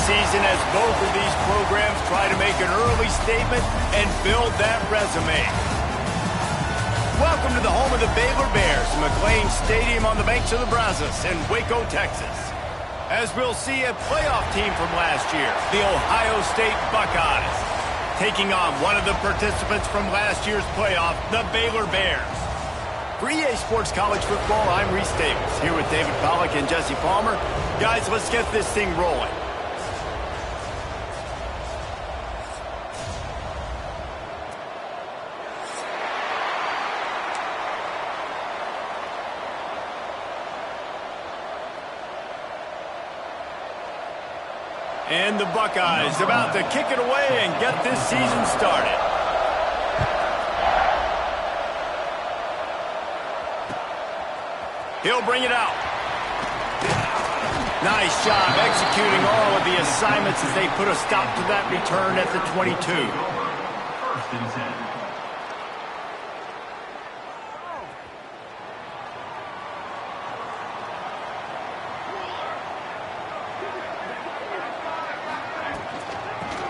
season as both of these programs try to make an early statement and build that resume. Welcome to the home of the Baylor Bears, McLean Stadium on the banks of the Brazos in Waco, Texas. As we'll see a playoff team from last year, the Ohio State Buckeyes, taking on one of the participants from last year's playoff, the Baylor Bears. For EA Sports College Football, I'm Reese Davis, here with David Pollack and Jesse Palmer. Guys, let's get this thing rolling. And the Buckeyes about to kick it away and get this season started. He'll bring it out. Nice job executing all of the assignments as they put a stop to that return at the 22.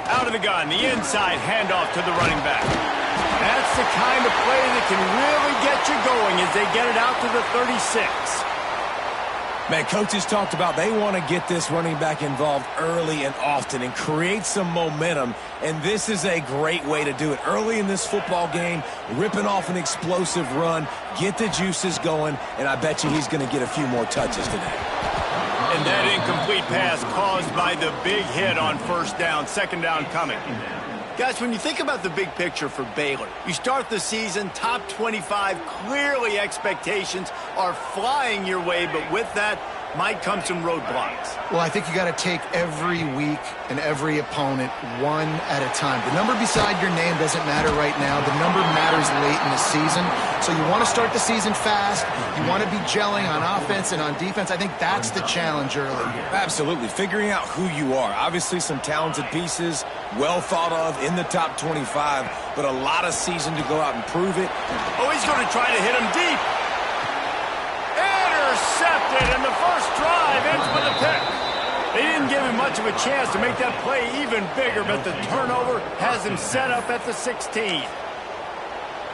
Out of the gun, the inside handoff to the running back. That's the kind of play that can really get you going as they get it out to the 36. Man, coaches talked about they want to get this running back involved early and often and create some momentum, and this is a great way to do it. Early in this football game, ripping off an explosive run, get the juices going, and I bet you he's going to get a few more touches today. And that incomplete pass caused by the big hit on first down, second down coming. Guys, when you think about the big picture for Baylor, you start the season top 25, clearly expectations are flying your way, but with that might come some roadblocks. Well, I think you got to take every week and every opponent one at a time. The number beside your name doesn't matter right now. The number matters late in the season. So you want to start the season fast. You want to be gelling on offense and on defense. I think that's the challenge early here. Absolutely. Figuring out who you are. Obviously some talented pieces, well thought of in the top 25, but a lot of season to go out and prove it. Oh, he's going to try to hit him deep. Intercepted, and the first drive ends with a pick. They didn't give him much of a chance to make that play even bigger, but the turnover has him set up at the 16.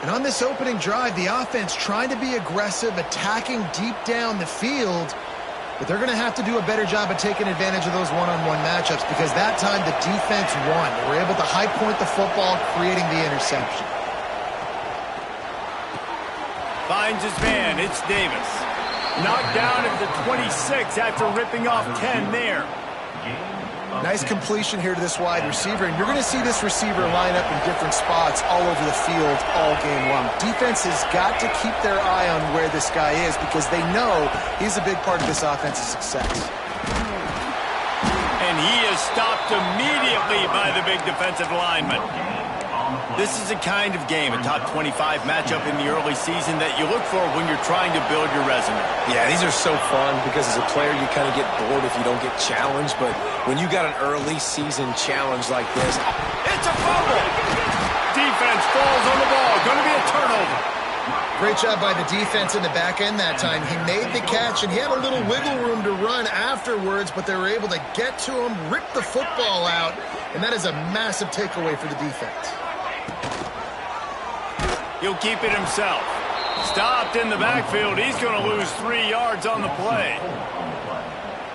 And on this opening drive, the offense trying to be aggressive, attacking deep down the field, but they're going to have to do a better job of taking advantage of those one-on-one matchups because that time the defense won. They were able to high point the football, creating the interception. Finds his man. It's Davis. Knocked down at the 26 after ripping off 10 there. Nice completion here to this wide receiver, and you're going to see this receiver line up in different spots all over the field all game long. Defense has got to keep their eye on where this guy is because they know he's a big part of this offense's success. And he is stopped immediately by the big defensive lineman. This is a kind of game, a top 25 matchup in the early season that you look for when you're trying to build your resume. Yeah, these are so fun because as a player you kind of get bored if you don't get challenged, but when you got an early season challenge like this... It's a fumble! Defense falls on the ball. Going to be a turnover. Great job by the defense in the back end that time. He made the catch, and he had a little wiggle room to run afterwards, but they were able to get to him, rip the football out, and that is a massive takeaway for the defense. He'll keep it himself. Stopped in the backfield. He's going to lose 3 yards on the play.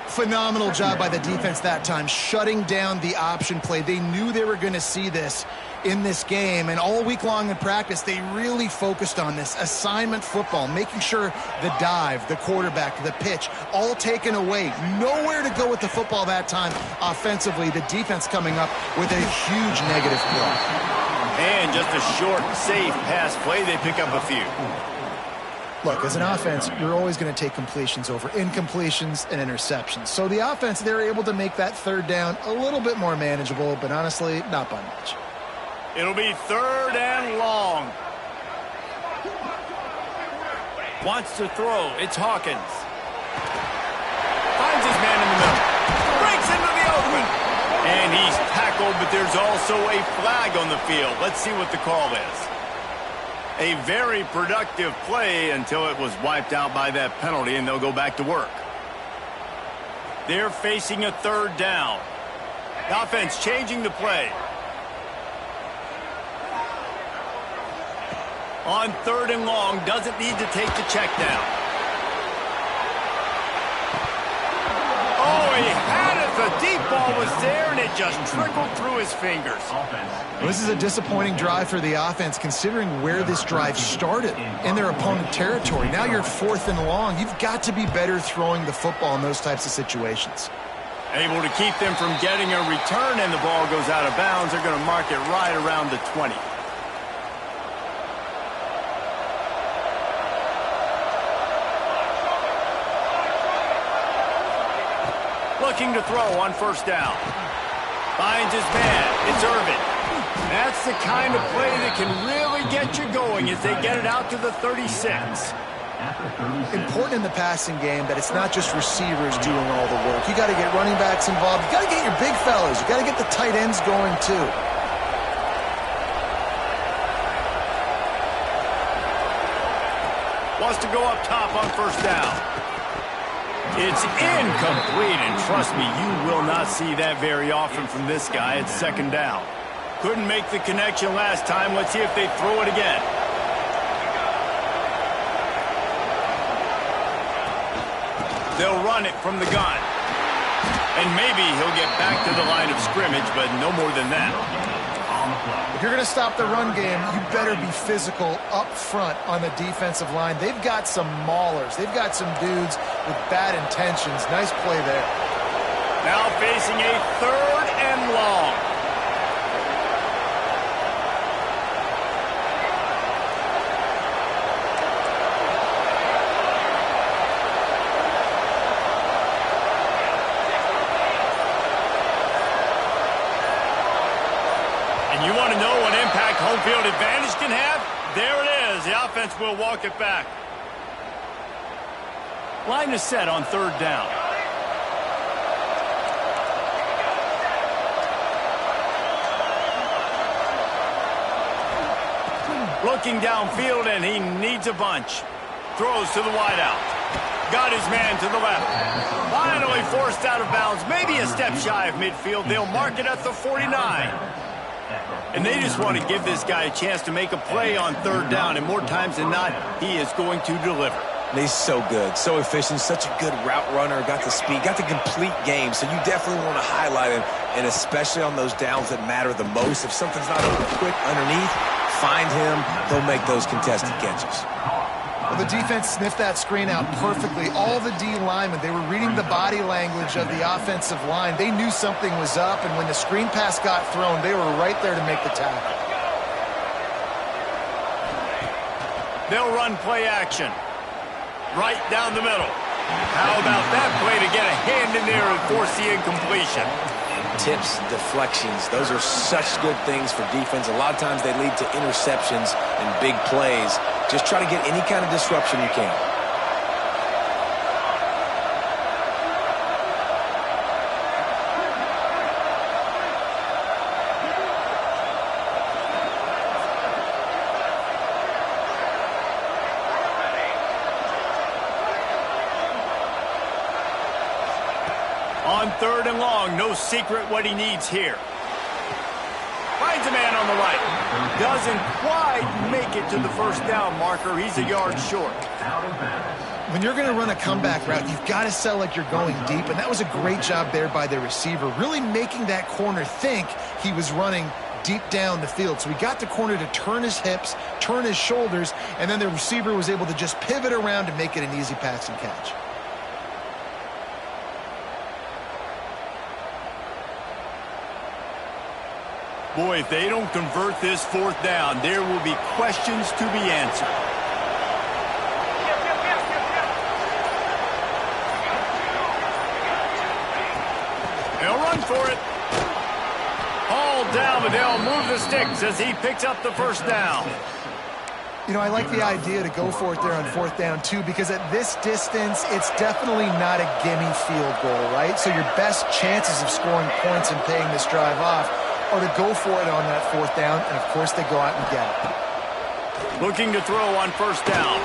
Phenomenal job by the defense that time, shutting down the option play. They knew they were going to see this in this game, and all week long in practice, they really focused on this assignment football, making sure the dive, the quarterback, the pitch, all taken away. Nowhere to go with the football that time offensively. The defense coming up with a huge negative play. And just a short, safe pass play. They pick up a few. Look, as an offense, you're always going to take completions over incompletions and interceptions. So the offense, they're able to make that third down a little bit more manageable, but honestly, not by much. It'll be third and long. Wants to throw. It's Hawkins. Finds his man in the middle. Breaks into the open. And he's tackled, but there's also a flag on the field. Let's see what the call is. A very productive play until it was wiped out by that penalty, and they'll go back to work. They're facing a third down. The offense changing the play. On 3rd and long, doesn't need to take the check down. Oh, he had it. The deep ball was there, and it just trickled through his fingers. This is a disappointing drive for the offense, considering where this drive started in their opponent territory. Now you're 4th and long. You've got to be better throwing the football in those types of situations. Able to keep them from getting a return, and the ball goes out of bounds. They're going to mark it right around the 20. Looking to throw on 1st down. Finds his man. It's Irvin. That's the kind of play that can really get you going as they get it out to the 36. Important in the passing game that it's not just receivers doing all the work. You got to get running backs involved. You got to get your big fellas. You got to get the tight ends going too. Wants to go up top on 1st down. It's incomplete, and trust me, you will not see that very often from this guy. It's 2nd down. Couldn't make the connection last time. Let's see if they throw it again. They'll run it from the gun. And maybe he'll get back to the line of scrimmage, but no more than that. If you're going to stop the run game, you better be physical up front on the defensive line. They've got some maulers. They've got some dudes with bad intentions. Nice play there. Now facing a 3rd and long. You want to know what impact home field advantage can have? There it is. The offense will walk it back. Line is set on 3rd down. Looking downfield, and he needs a bunch. Throws to the wideout. Got his man to the left. Finally forced out of bounds. Maybe a step shy of midfield. They'll mark it at the 49. And they just want to give this guy a chance to make a play on 3rd down. And more times than not, he is going to deliver. He's so good, so efficient, such a good route runner, got the speed, got the complete game. So you definitely want to highlight him, and especially on those downs that matter the most. If something's not open quick underneath, find him. They'll make those contested catches. Well, the defense sniffed that screen out perfectly. All the D linemen, they were reading the body language of the offensive line. They knew something was up, and when the screen pass got thrown, they were right there to make the tackle. They'll run play action. Right down the middle. How about that play to get a hand in there and force the incompletion? Tips, deflections, those are such good things for defense. A lot of times they lead to interceptions and big plays. Just try to get any kind of disruption you can. On 3rd and long, no secret what he needs here. Finds a man on the right. Doesn't quite make it to the 1st down marker. He's a yard short. When you're going to run a comeback route, you've got to sell like you're going deep, and that was a great job there by the receiver, really making that corner think he was running deep down the field. So he got the corner to turn his hips, turn his shoulders, and then the receiver was able to just pivot around and make it an easy pass and catch. Boy, if they don't convert this 4th down, there will be questions to be answered. They'll run for it. All down, but they'll move the sticks as he picks up the 1st down. You know, I like the idea to go for it there on 4th down, too, because at this distance, it's definitely not a gimme field goal, right? So your best chances of scoring points and paying this drive off or to go for it on that 4th down, and of course they go out and get it. Looking to throw on 1st down.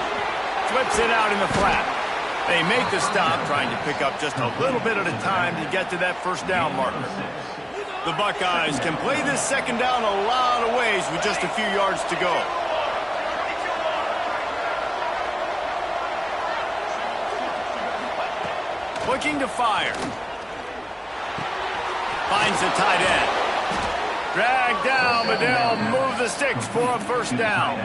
Flips it out in the flat. They make the stop, trying to pick up just a little bit at a time to get to that 1st down marker. The Buckeyes can play this second down a lot of ways with just a few yards to go. Looking to fire. Finds the tight end. Drag down, but they'll move the sticks for a first down.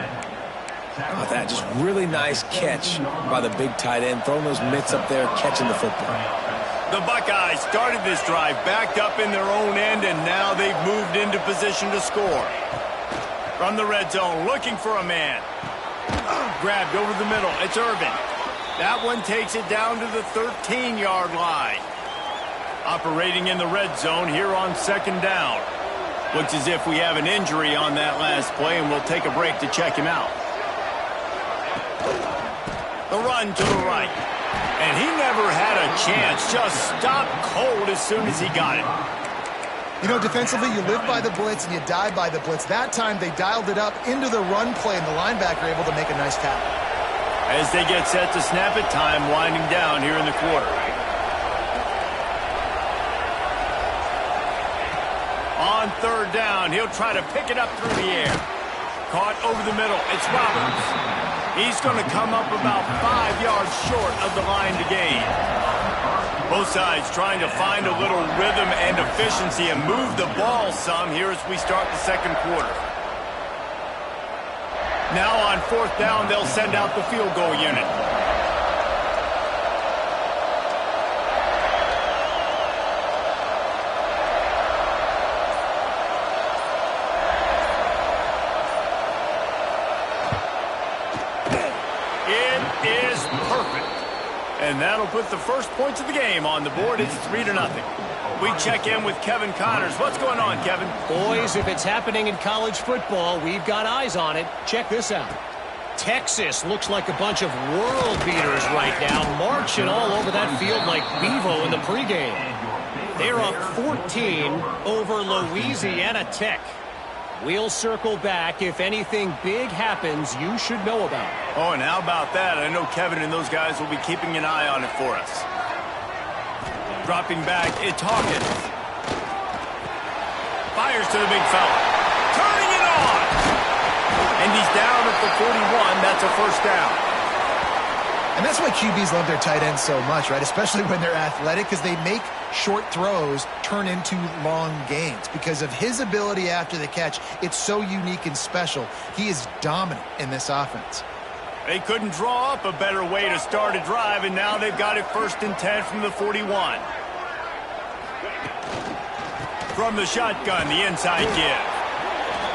Oh, that just really nice catch by the big tight end, throwing those mitts up there, catching the football. The Buckeyes started this drive backed up in their own end, and now they've moved into position to score. From the red zone, looking for a man. Grabbed over the middle. It's Irvin. That one takes it down to the 13-yard line. Operating in the red zone here on second down. Looks as if we have an injury on that last play, and we'll take a break to check him out. The run to the right. And he never had a chance. Just stopped cold as soon as he got it. You know, defensively, you live by the blitz and you die by the blitz. That time, they dialed it up into the run play, and the linebacker able to make a nice tackle. As they get set to snap it, time winding down here in the quarter. On third down, he'll try to pick it up through the air. Caught over the middle. It's Roberts. He's going to come up about 5 yards short of the line to gain. Both sides trying to find a little rhythm and efficiency and move the ball some here as we start the second quarter. Now on fourth down, they'll send out the field goal unit. And that'll put the first points of the game on the board. It's 3-0. We check in with Kevin Connors. What's going on, Kevin? Boys, if it's happening in college football, we've got eyes on it. Check this out. Texas looks like a bunch of world beaters right now, marching all over that field like Bevo in the pregame. They're up 14 over Louisiana Tech. We'll circle back. If anything big happens, you should know about it. Oh, and how about that? I know Kevin and those guys will be keeping an eye on it for us. Dropping back, it's Hawkins. Fires to the big fella. Turning it on! And he's down at the 41. That's a first down. And that's why QBs love their tight ends so much, right? Especially when they're athletic, because they make short throws turn into long gains. Because of his ability after the catch, it's so unique and special. He is dominant in this offense. They couldn't draw up a better way to start a drive, and now they've got it 1st and 10 from the 41. From the shotgun, the inside give.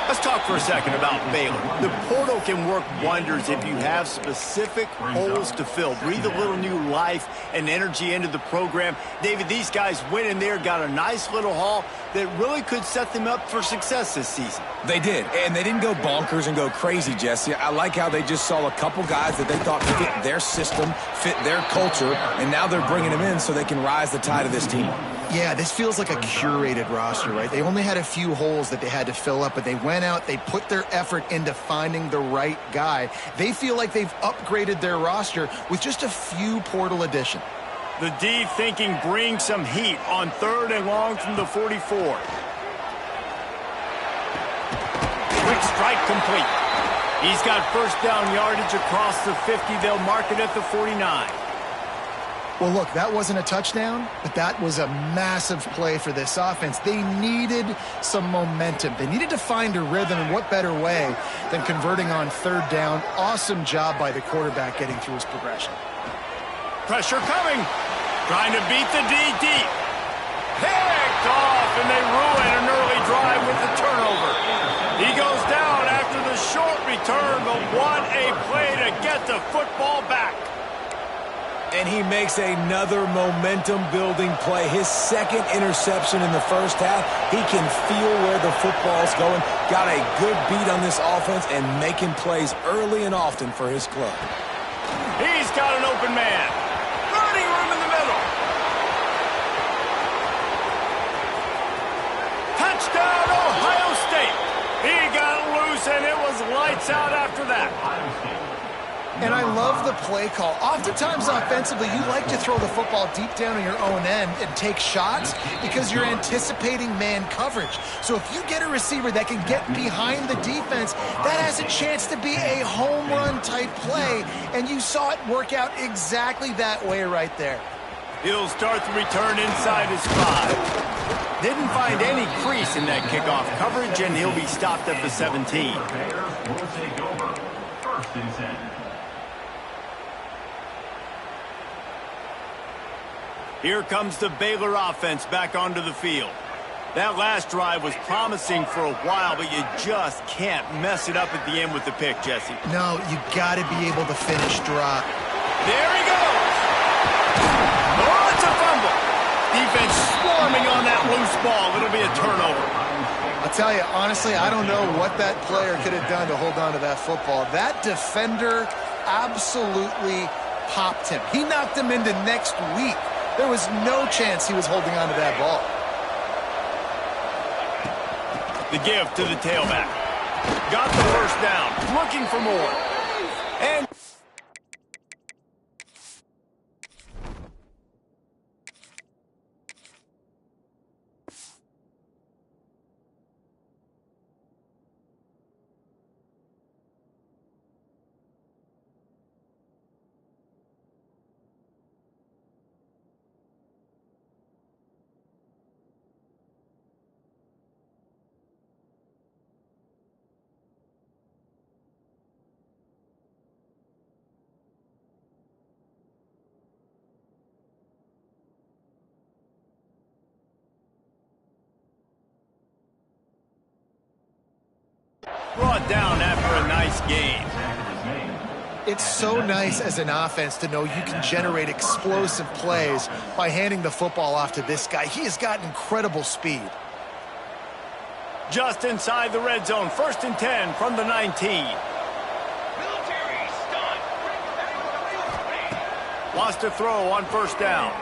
Let's talk for a second about Baylor. The portal can work wonders if you have specific holes to fill. Breathe a little new life and energy into the program. David, these guys went in there, got a nice little haul that really could set them up for success this season. They did, and they didn't go bonkers and go crazy, Jesse. I like how they just saw a couple guys that they thought fit their system, fit their culture, and now they're bringing them in so they can rise the tide of this team. Yeah, this feels like a curated roster, right? They only had a few holes that they had to fill up, but they went out, they put their effort into finding the right guy. They feel like they've upgraded their roster with just a few portal additions. The deep thinking brings some heat on 3rd and long from the 44. Quick strike complete. He's got first down yardage across the 50. They'll mark it at the 49. Well, look, that wasn't a touchdown, but that was a massive play for this offense. They needed some momentum. They needed to find a rhythm, and what better way than converting on 3rd down. Awesome job by the quarterback getting through his progression. Pressure coming. Trying to beat the D deep. Picked off, and they ruin an early drive with the turnover. He goes down after the short return, but what a play to get the football back. And he makes another momentum-building play. His second interception in the first half. He can feel where the football's going. Got a good beat on this offense and making plays early and often for his club. He's got an open man. Running room in the middle. Touchdown, Ohio State. He got loose, and it was lights out after that. And I love the play call. Oftentimes offensively, you like to throw the football deep down on your own end and take shots because you're anticipating man coverage. So if you get a receiver that can get behind the defense, that has a chance to be a home run type play. And you saw it work out exactly that way right there. He'll start the return inside his 5. Didn't find any crease in that kickoff coverage, and he'll be stopped at the 17. Will take over. First and 10. Here comes the Baylor offense back onto the field. That last drive was promising for a while, but you just can't mess it up at the end with the pick, Jesse. No, you got to be able to finish dry. There he goes! Oh, it's a fumble! Defense swarming on that loose ball. It'll be a turnover. I'll tell you, honestly, I don't know what that player could have done to hold on to that football. That defender absolutely popped him. He knocked him into next week. There was no chance he was holding on to that ball. The give to the tailback. Got the first down. Looking for more. And brought down after a nice game. It's so nice as an offense to know you can generate explosive plays by handing the football off to this guy. He has got incredible speed. Just inside the red zone. First and 10 from the 19. Wants to throw on first down.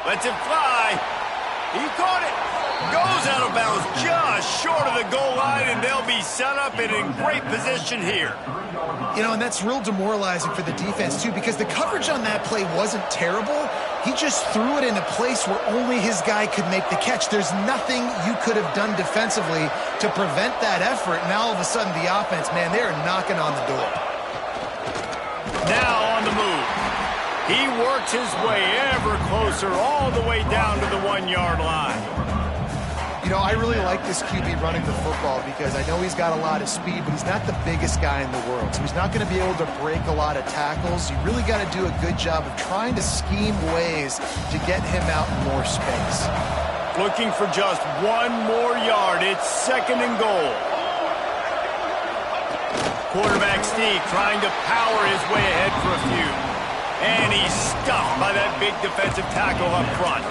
Lets it fly. He caught it. Goes out of bounds just short of the goal line, and they'll be set up and in great position here. You know, and that's real demoralizing for the defense, too, because the coverage on that play wasn't terrible. He just threw it in a place where only his guy could make the catch. There's nothing you could have done defensively to prevent that effort. Now, all of a sudden, the offense, man, they're knocking on the door. Now on the move. He works his way ever closer all the way down to the 1-yard line. You know, I really like this QB running the football because I know he's got a lot of speed, but he's not the biggest guy in the world. So he's not going to be able to break a lot of tackles. You really got to do a good job of trying to scheme ways to get him out in more space. Looking for just one more yard. It's second and goal. Quarterback sneak trying to power his way ahead for a few. And he's stuffed by that big defensive tackle up front.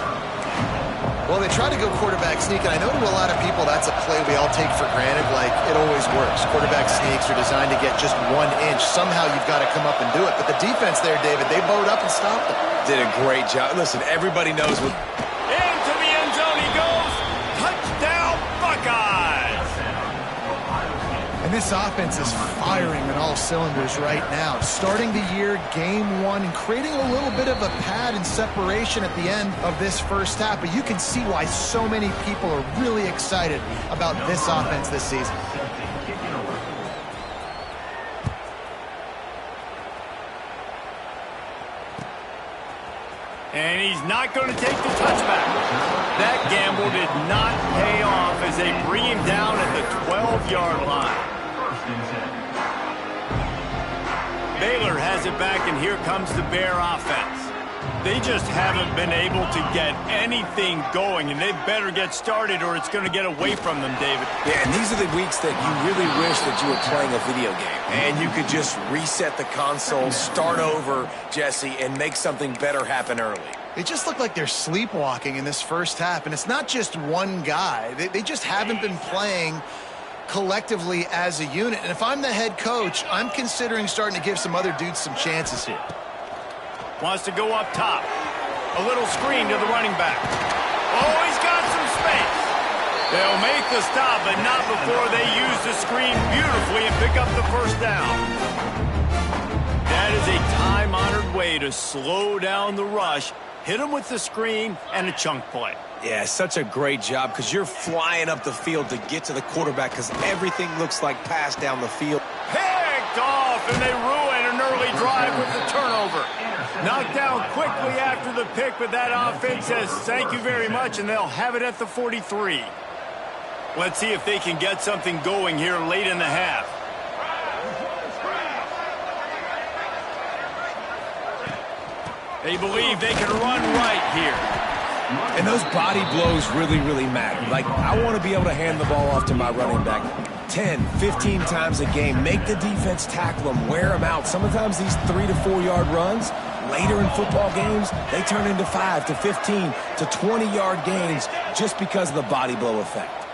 Well, they try to go quarterback sneak, and I know to a lot of people that's a play we all take for granted, like it always works. Quarterback sneaks are designed to get just 1 inch. Somehow you've got to come up and do it. But the defense there, David, they bowed up and stopped them. Did a great job. Listen, everybody knows what... Into the end zone he goes. Touchdown, Buckeyes! And this offense is firing on all cylinders right now. Starting the year, game 1, and creating a little bit of a pad and separation at the end of this first half. But you can see why so many people are really excited about this offense this season. And he's not going to take the touchback. That gamble did not pay off as they bring him down at the 12-yard line. Baylor has it back, and here comes the Bear offense. They just haven't been able to get anything going, and they better get started or it's going to get away from them, David. Yeah, and these are the weeks that you really wish that you were playing a video game. And you could just reset the console, start over, Jesse, and make something better happen early. They just look like they're sleepwalking in this first half, and it's not just one guy. They just haven't been playing collectively as a unit. And if I'm the head coach, I'm considering starting to give some other dudes some chances here. Wants to go up top. A little screen to the running back. Oh, he's got some space. They'll make the stop, but not before they use the screen beautifully and pick up the first down. That way to slow down the rush, hit them with the screen and a chunk play. Yeah, such a great job because you're flying up the field to get to the quarterback because everything looks like pass down the field. Picked off, and they ruin an early drive with the turnover. Knocked down quickly after the pick, but that offense says thank you very much, and they'll have it at the 43. Let's see if they can get something going here late in the half. They believe they can run right here. And those body blows really, really matter. Like, I want to be able to hand the ball off to my running back 10, 15 times a game. Make the defense tackle them, wear them out. Sometimes these 3 to 4 yard runs, later in football games, they turn into 5 to 15 to 20 yard gains just because of the body blow effect.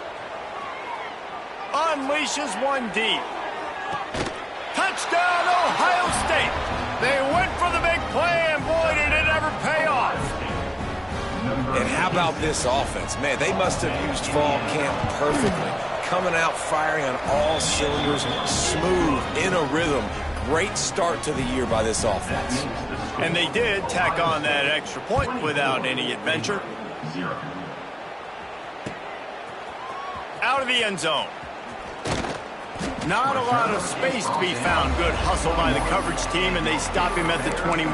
Unleashes one deep. Touchdown, Ohio State. They went for the big play, and boy, did it ever pay off. And how about this offense? Man, they must have used fall camp perfectly. Coming out firing on all cylinders, smooth, in a rhythm. Great start to the year by this offense. And they did tack on that extra point without any adventure. Out of the end zone. Not a lot of space to be found. Good hustle by the coverage team, and they stop him at the 21.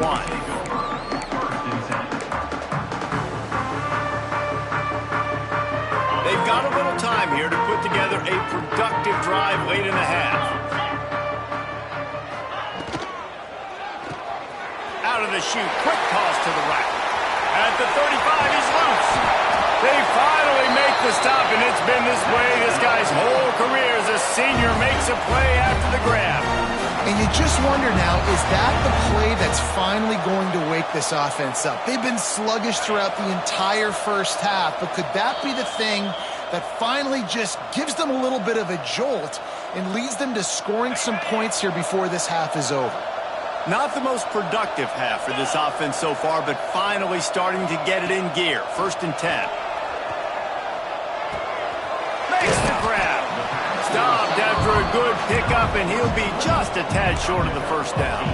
They've got a little time here to put together a productive drive late in the half. Out of the chute, quick toss to the right. At the 35, he's loose. They finally make the stop, and it's been this way this guy's whole career as a senior makes a play after the grab. And you just wonder now, is that the play that's finally going to wake this offense up? They've been sluggish throughout the entire first half, but could that be the thing that finally just gives them a little bit of a jolt and leads them to scoring some points here before this half is over? Not the most productive half for this offense so far, but finally starting to get it in gear. 1st and 10. Makes the grab. Stopped after a good pickup, and he'll be just a tad short of the first down.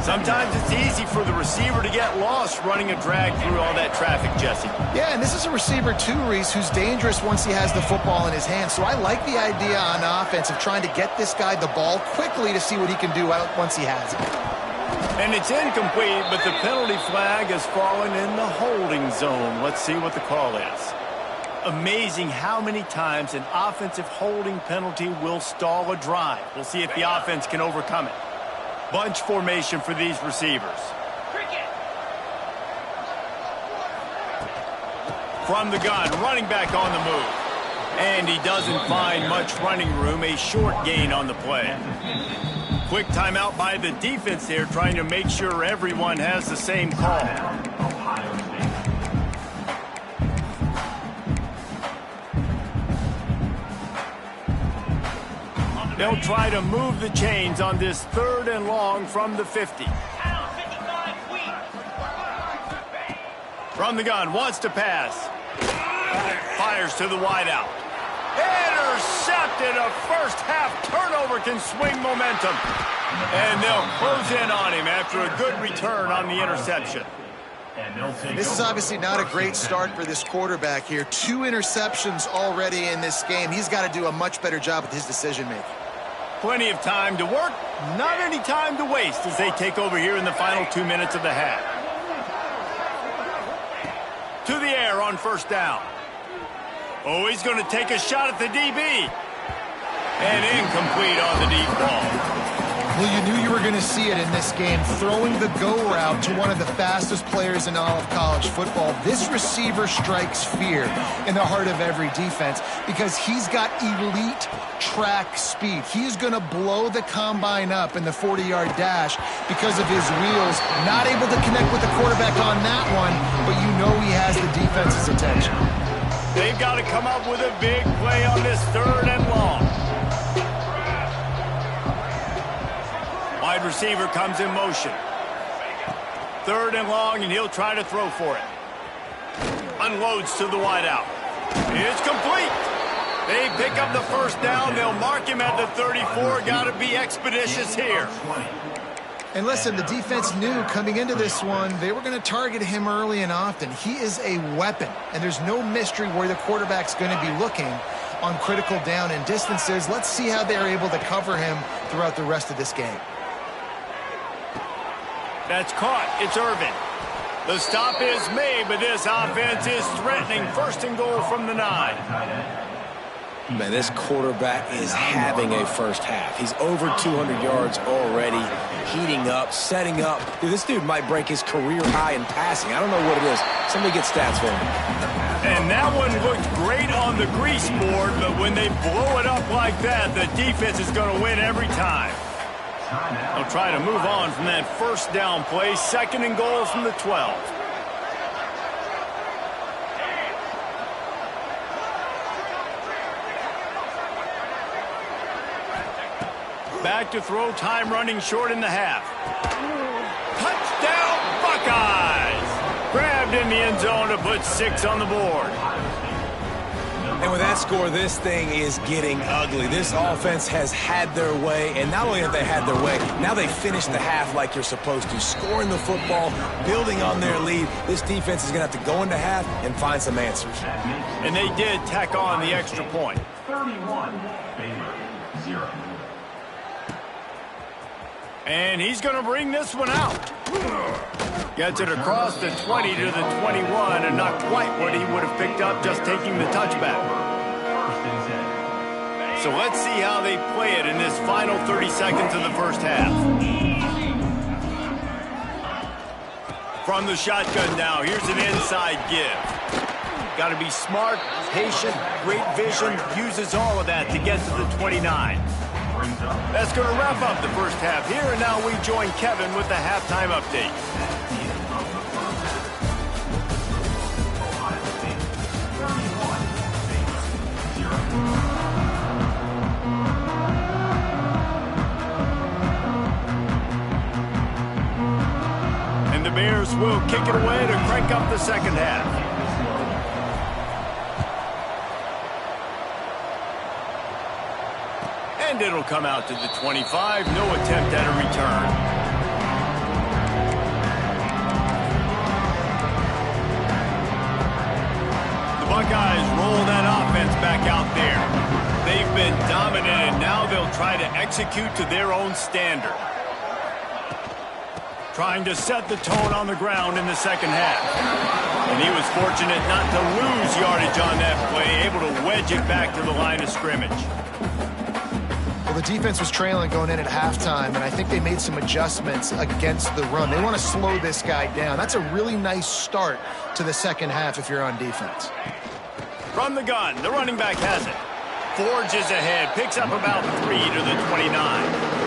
Sometimes it's easy for the receiver to get lost running a drag through all that traffic, Jesse. Yeah, and this is a receiver too, Reese, who's dangerous once he has the football in his hands. So I like the idea on offense of trying to get this guy the ball quickly to see what he can do out once he has it. And it's incomplete, but the penalty flag has fallen in the holding zone. Let's see what the call is. Amazing how many times an offensive holding penalty will stall a drive. We'll see if the offense can overcome it. Bunch formation for these receivers. From the gun, running back on the move. And he doesn't find much running room, a short gain on the play. Quick timeout by the defense here, trying to make sure everyone has the same call. They'll try to move the chains on this 3rd and long from the 50. From the gun, wants to pass. Fires to the wideout. Intercepted. A first half turnover can swing momentum. And they'll close in on him after a good return on the interception. This is obviously not a great start for this quarterback here. 2 interceptions already in this game. He's got to do a much better job with his decision-making. Plenty of time to work, not any time to waste as they take over here in the final 2 minutes of the half. To the air on 1st down. Oh, he's going to take a shot at the DB. And incomplete on the deep ball. Well, you knew you were going to see it in this game, throwing the go route to one of the fastest players in all of college football. This receiver strikes fear in the heart of every defense because he's got elite track speed. He is going to blow the combine up in the 40-yard dash because of his wheels. Not able to connect with the quarterback on that one, but you know he has the defense's attention. They've got to come up with a big play on this 3rd and long. Wide receiver comes in motion. 3rd and long, and he'll try to throw for it. Unloads to the wideout. It's complete. They pick up the 1st down. They'll mark him at the 34. Got to be expeditious here. And listen, the defense knew coming into this one, they were going to target him early and often. He is a weapon, and there's no mystery where the quarterback's going to be looking on critical down and distances. Let's see how they're able to cover him throughout the rest of this game. That's caught. It's Irvin. The stop is made, but this offense is threatening. First and goal from the 9. Man, this quarterback is having a first half. He's over 200 yards already, heating up, setting up. Dude, this dude might break his career high in passing. I don't know what it is. Somebody get stats for him. And that one looked great on the grease board, but when they blow it up like that, the defense is going to win every time. They'll try to move on from that first down play. Second and goal from the 12. Back to throw, time running short in the half. Touchdown, Buckeyes! Grabbed in the end zone to put 6 on the board. And with that score, this thing is getting ugly. This offense has had their way, and not only have they had their way, now they finish the half like you're supposed to, scoring the football, building on their lead. This defense is going to have to go into half and find some answers. And they did tack on the extra point. 31, Baylor, 0. And he's going to bring this one out. Gets it across the 20 to the 21, and not quite what he would have picked up just taking the touchback. So let's see how they play it in this final 30 seconds of the first half. From the shotgun now, here's an inside give. Got to be smart, patient, great vision, uses all of that to get to the 29. That's going to wrap up the first half here, and now we join Kevin with the halftime update. And the Bears will kick it away to crank up the second half. And it'll come out to the 25. No attempt at a return. The Buckeyes roll that offense back out there. They've been dominant, and now they'll try to execute to their own standard. Trying to set the tone on the ground in the second half. And he was fortunate not to lose yardage on that play, able to wedge it back to the line of scrimmage. Well, the defense was trailing going in at halftime, and I think they made some adjustments against the run. They want to slow this guy down. That's a really nice start to the second half if you're on defense. From the gun, the running back has it. Forges ahead, picks up about 3 to the 29.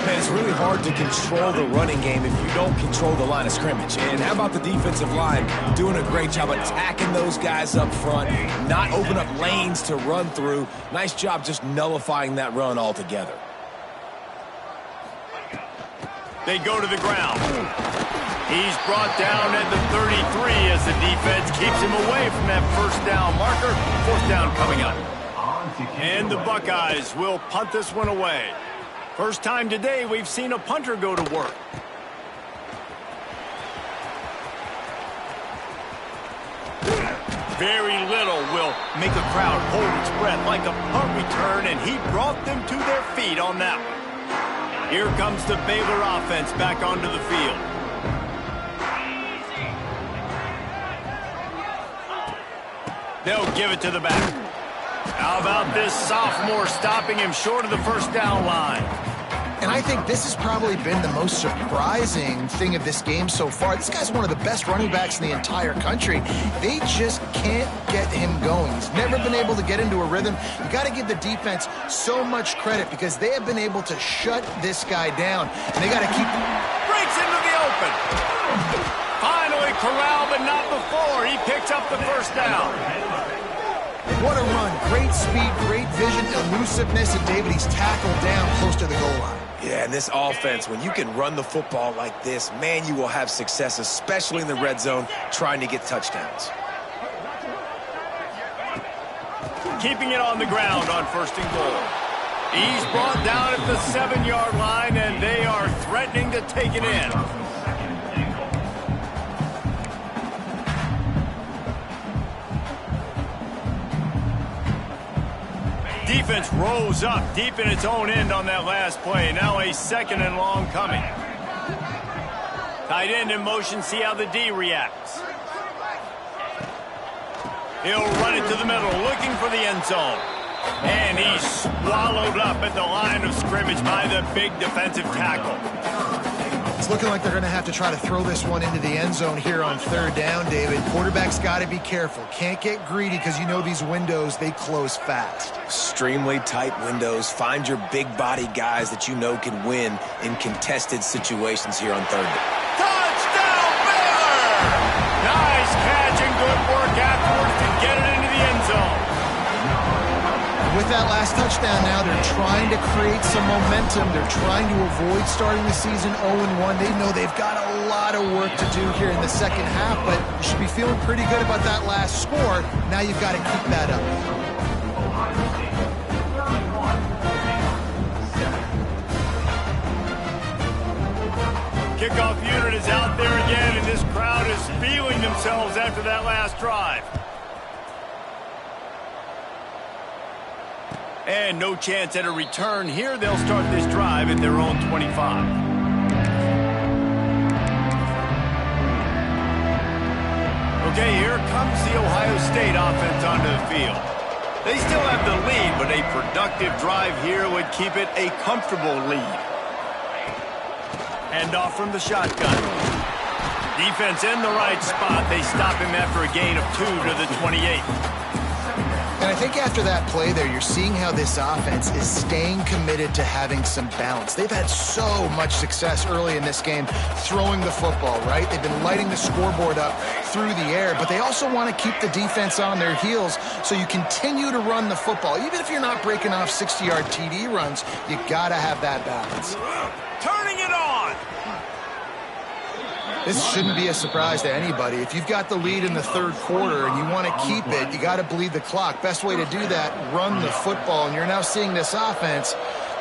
Man, it's really hard to control the running game if you don't control the line of scrimmage. And how about the defensive line doing a great job attacking those guys up front, not open up lanes to run through. Nice job just nullifying that run altogether. They go to the ground. He's brought down at the 33 as the defense keeps him away from that first down marker. Fourth down coming up. And the Buckeyes will punt this one away. First time today we've seen a punter go to work. Very little will make a crowd hold its breath like a punt return, and he brought them to their feet on that one. Here comes the Baylor offense back onto the field. They'll give it to the back. How about this sophomore stopping him short of the first down line? And I think this has probably been the most surprising thing of this game so far. This guy's one of the best running backs in the entire country. They just can't get him going. He's never been able to get into a rhythm. You got to give the defense so much credit because they have been able to shut this guy down. And they got to keep... Breaks into the open. Finally corralled, but not before. He picks up the first down. What a run. Great speed, great vision, elusiveness, and David, he's tackled down close to the goal line. Yeah, and this offense, when you can run the football like this, man, you will have success, especially in the red zone, trying to get touchdowns. Keeping it on the ground on first and goal. He's brought down at the 7-yard line, and they are threatening to take it in. Defense rose up deep in its own end on that last play. Now a 2nd and long coming. Tight end in motion, see how the D reacts. He'll run it to the middle, looking for the end zone. And he's swallowed up at the line of scrimmage by the big defensive tackle. It's looking like they're going to have to try to throw this one into the end zone here on 3rd down, David. Quarterback's got to be careful. Can't get greedy because you know these windows, they close fast. Extremely tight windows. Find your big body guys that you know can win in contested situations here on 3rd down. Touchdown, Baylor! Nice catch and good work afterwards to get it into the end zone. With that last touchdown now, they're trying to create some momentum. They're trying to avoid starting the season 0-1. They know they've got a lot of work to do here in the second half, but you should be feeling pretty good about that last score. Now you've got to keep that up. Kickoff unit is out there again, and this crowd is feeling themselves after that last drive. And no chance at a return here. They'll start this drive at their own 25. Okay, here comes the Ohio State offense onto the field. They still have the lead, but a productive drive here would keep it a comfortable lead. Hand off from the shotgun. Defense in the right spot. They stop him after a gain of 2 to the 28. And I think after that play there, you're seeing how this offense is staying committed to having some balance. They've had so much success early in this game throwing the football, right? They've been lighting the scoreboard up through the air, but they also want to keep the defense on their heels, so you continue to run the football. Even if you're not breaking off 60-yard TD runs, you got to have that balance. Turning it on! This shouldn't be a surprise to anybody. If you've got the lead in the 3rd quarter and you want to keep it, you got to bleed the clock. Best way to do that, run the football. And you're now seeing this offense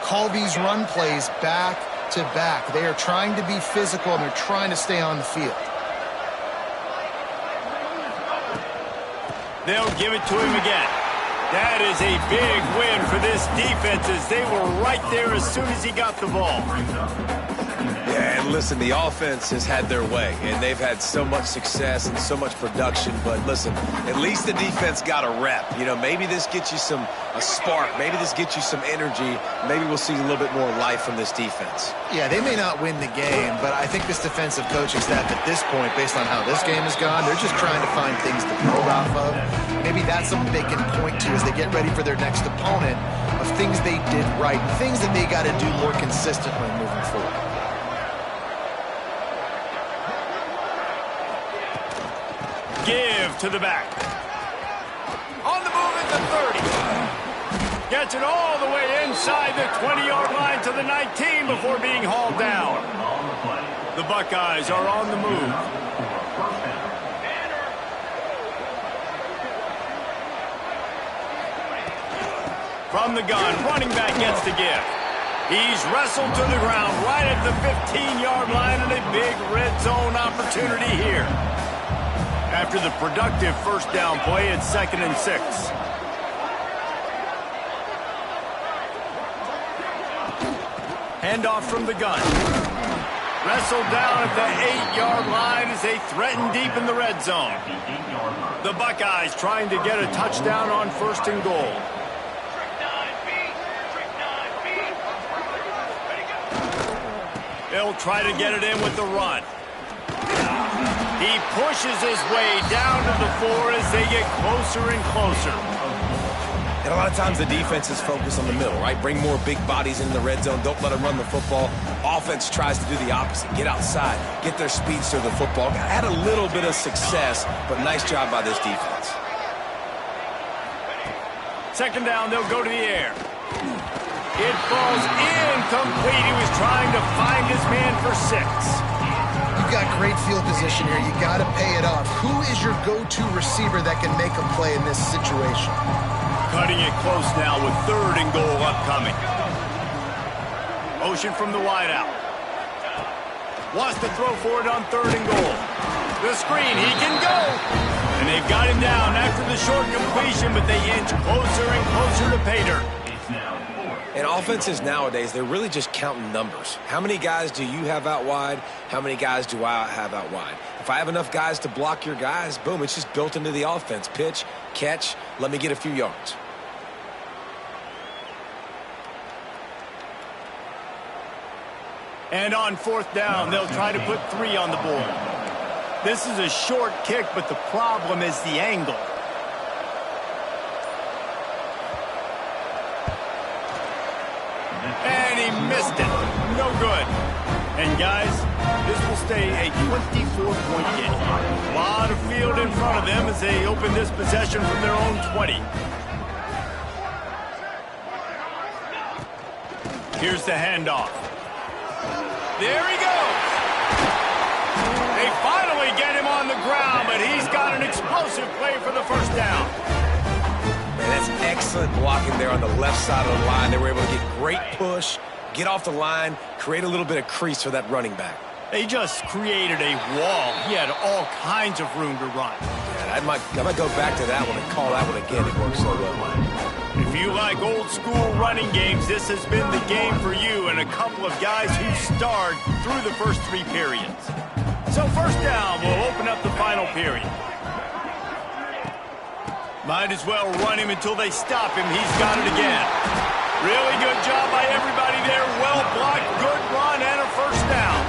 call these run plays back to back. They are trying to be physical, and they're trying to stay on the field. They'll give it to him again. That is a big win for this defense, as they were right there as soon as he got the ball. Yeah, and listen, the offense has had their way, and they've had so much success and so much production. But listen, at least the defense got a rep. You know, maybe this gets you a spark. Maybe this gets you some energy. Maybe we'll see a little bit more life from this defense. Yeah, they may not win the game, but I think this defensive coaching staff at this point, based on how this game has gone, they're just trying to find things to build off of. Maybe that's something they can point to as they get ready for their next opponent, of things they did right, things that they got to do more consistently moving forward. Give to the back. On the move at the 30. Gets it all the way inside the 20-yard line to the 19 before being hauled down. The Buckeyes are on the move. From the gun, running back gets the give. He's wrestled to the ground right at the 15-yard line, and a big red zone opportunity here. After the productive 1st down play, it's 2nd and 6. Handoff from the gun. Wrestled down at the 8-yard line as they threaten deep in the red zone. The Buckeyes trying to get a touchdown on 1st and goal. They'll try to get it in with the run. He pushes his way down to the 4 as they get closer and closer. And a lot of times the defense is focused on the middle, right? Bring more big bodies into the red zone. Don't let them run the football. Offense tries to do the opposite. Get outside. Get their speeds to the football. Had a little bit of success, but nice job by this defense. 2nd down, they'll go to the air. It falls incomplete. He was trying to find his man for 6. You've got great field position here. You got to pay it off. Who is your go-to receiver that can make a play in this situation? Cutting it close now with 3rd and goal upcoming. Motion from the wideout. Wants to throw for it on 3rd and goal. The screen, he can go. And they've got him down after the short completion, but they inch closer and closer to pay dirt. And offenses nowadays, they're really just counting numbers. How many guys do you have out wide? How many guys do I have out wide? If I have enough guys to block your guys, boom, it's just built into the offense. Pitch, catch, let me get a few yards. And on 4th down, they'll try to put 3 on the board. This is a short kick, but the problem is the angle. And he missed it. No good. And guys, this will stay a 24-point game. A lot of field in front of them as they open this possession from their own 20. Here's the handoff. There he goes. They finally get him on the ground, but he's got an explosive play for the 1st down. Man, that's excellent blocking there on the left side of the line. They were able to get great push, get off the line, create a little bit of crease for that running back. They just created a wall. He had all kinds of room to run. Yeah, I might go back to that one and call that one again. It worked so well. If you like old school running games, this has been the game for you and a couple of guys who starred through the first 3 periods. So 1st down will open up the final period. Might as well run him until they stop him. He's got it again. Really good job by everybody there. Well blocked, good run, and a 1st down.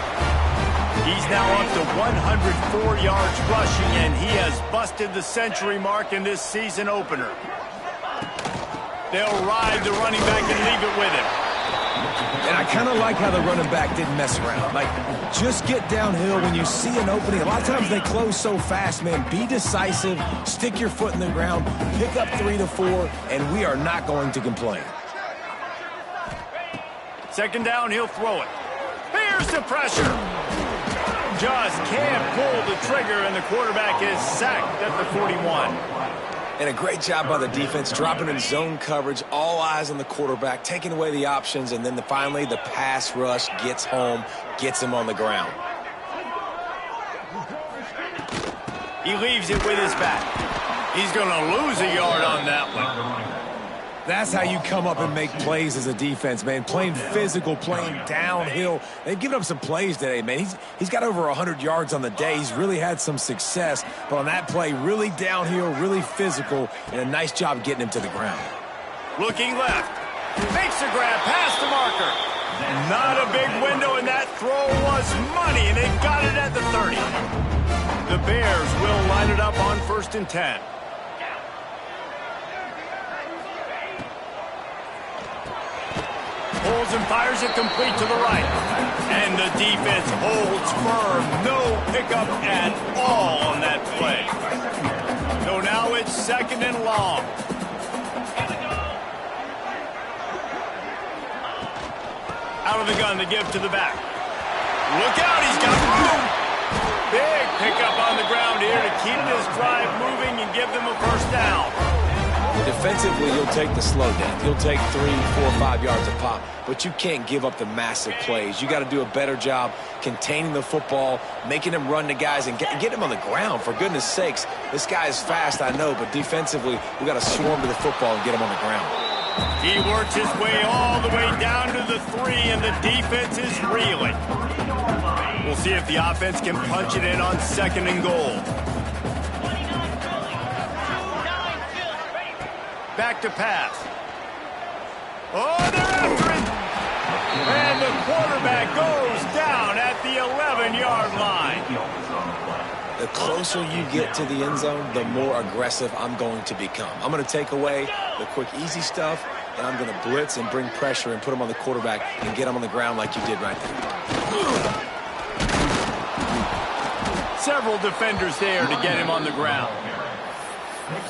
He's now up to 104 yards rushing, and he has busted the century mark in this season opener. They'll ride the running back and leave it with him. And I kind of like how the running back didn't mess around. Like, just get downhill when you see an opening. A lot of times they close so fast, man. Be decisive, stick your foot in the ground, pick up 3 to 4, and we are not going to complain. 2nd down, he'll throw it. Here's the pressure. Just can't pull the trigger, and the quarterback is sacked at the 41. And a great job by the defense, dropping in zone coverage, all eyes on the quarterback, taking away the options, and then finally the pass rush gets home, gets him on the ground. He leaves it with his back. He's going to lose a yard on that one. That's how you come up and make plays as a defense, man. Playing physical, playing downhill. They've given up some plays today, man. He's got over 100 yards on the day. He's really had some success. But on that play, really downhill, really physical, and a nice job getting him to the ground. Looking left. Makes a grab past the marker. Not a big window, and that throw was money, and they got it at the 30. The Bears will line it up on 1st and 10. Pulls and fires it complete to the right. And the defense holds firm. No pickup at all on that play. So now it's 2nd and long. Out of the gun to give to the back. Look out, he's got room. Big pickup on the ground here to keep this drive moving and give them a 1st down. Defensively, you'll take the slow down. You'll take 3, 4, 5 yards a pop, but you can't give up the massive plays. You got to do a better job containing the football, making them run to guys, and get them on the ground. For goodness sakes, this guy is fast, I know, but defensively, we got to swarm to the football and get him on the ground. He works his way all the way down to the 3, and the defense is reeling. We'll see if the offense can punch it in on 2nd and goal. Back to pass. Oh, they're after it. And the quarterback goes down at the 11-yard line. The closer you get to the end zone, the more aggressive I'm going to become. I'm going to take away the quick, easy stuff, and I'm going to blitz and bring pressure and put him on the quarterback and get him on the ground like you did right there. Several defenders there to get him on the ground.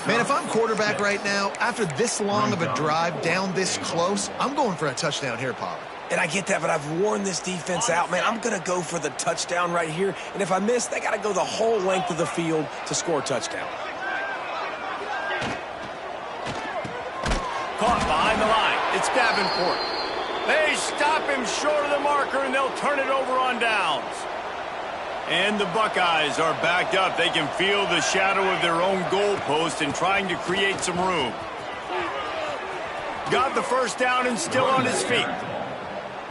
Man, if I'm quarterback right now, after this long of a drive down this close, I'm going for a touchdown here, Pollard. And I get that, but I've worn this defense out, man. I'm going to go for the touchdown right here. And if I miss, they got to go the whole length of the field to score a touchdown. caught behind the line. It's Davenport. They stop him short of the marker, and they'll turn it over on downs. And the Buckeyes are backed up. They can feel the shadow of their own goalpost and trying to create some room. Got the first down and still on his feet.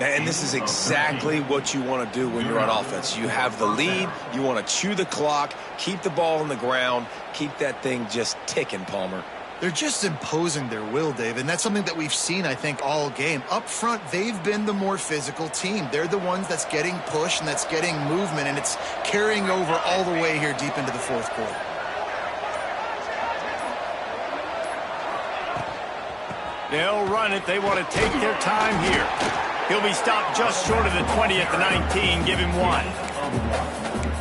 And this is exactly what you want to do when you're on offense. You have the lead. You want to chew the clock, keep the ball on the ground, keep that thing just ticking, Palmer. They're just imposing their will, Dave, and that's something that we've seen, I think, all game. Up front, they've been the more physical team. They're the ones that's getting pushed and that's getting movement, and it's carrying over all the way here deep into the fourth quarter. They'll run it. They want to take their time here. He'll be stopped just short of the 20 at the 19. Give him one.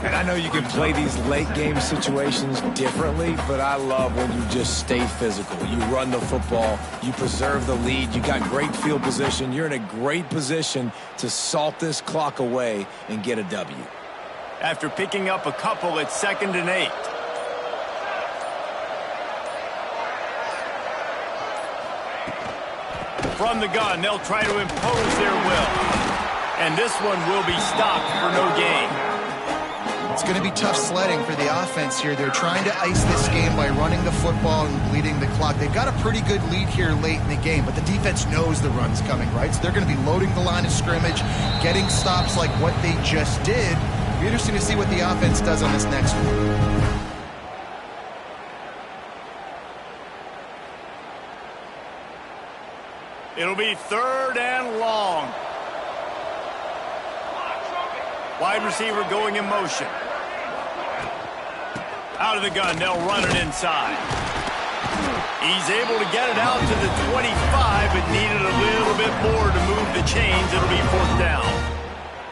And I know you can play these late game situations differently, but I love when you just stay physical. You run the football, you preserve the lead, you got great field position, you're in a great position to salt this clock away and get a W. After picking up a couple, it's 2nd and 8. From the gun, they'll try to impose their will. And this one will be stopped for no gain. It's going to be tough sledding for the offense here. They're trying to ice this game by running the football and bleeding the clock. They've got a pretty good lead here late in the game, but the defense knows the run's coming, right? So they're going to be loading the line of scrimmage, getting stops like what they just did. It'll be interesting to see what the offense does on this next one. It'll be 3rd and long. Wide receiver going in motion. Out of the gun, they'll run it inside. He's able to get it out to the 25, but needed a little bit more to move the chains. It'll be 4th down.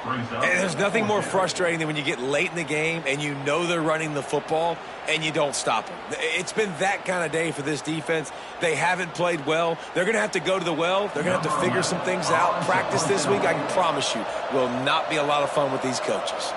And there's nothing more frustrating than when you get late in the game and you know they're running the football and you don't stop them. It's been that kind of day for this defense. They haven't played well. They're going to have to go to the well. They're going to have to figure some things out. Practice this week, I can promise you, will not be a lot of fun with these coaches.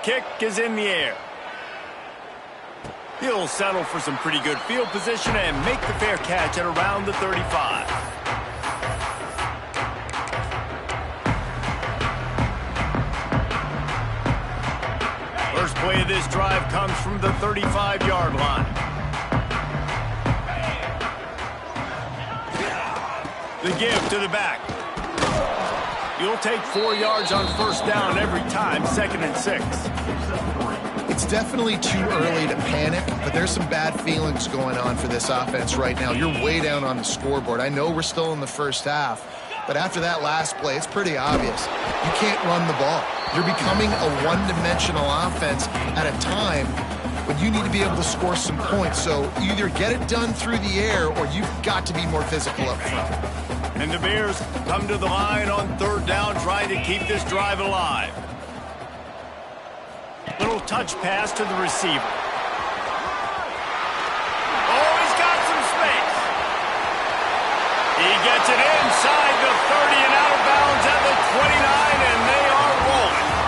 Kick is in the air. He'll settle for some pretty good field position and make the fair catch at around the 35. First play of this drive comes from the 35-yard line. The give to the back. You'll take 4 yards on first down every time, 2nd and 6. It's definitely too early to panic, but there's some bad feelings going on for this offense right now. You're way down on the scoreboard. I know we're still in the first half, but after that last play, it's pretty obvious. You can't run the ball. You're becoming a one-dimensional offense at a time when you need to be able to score some points. So either get it done through the air or you've got to be more physical up front. And the Bears come to the line on 3rd down, trying to keep this drive alive. Little touch pass to the receiver. Oh, he's got some space. He gets it inside the 30 and out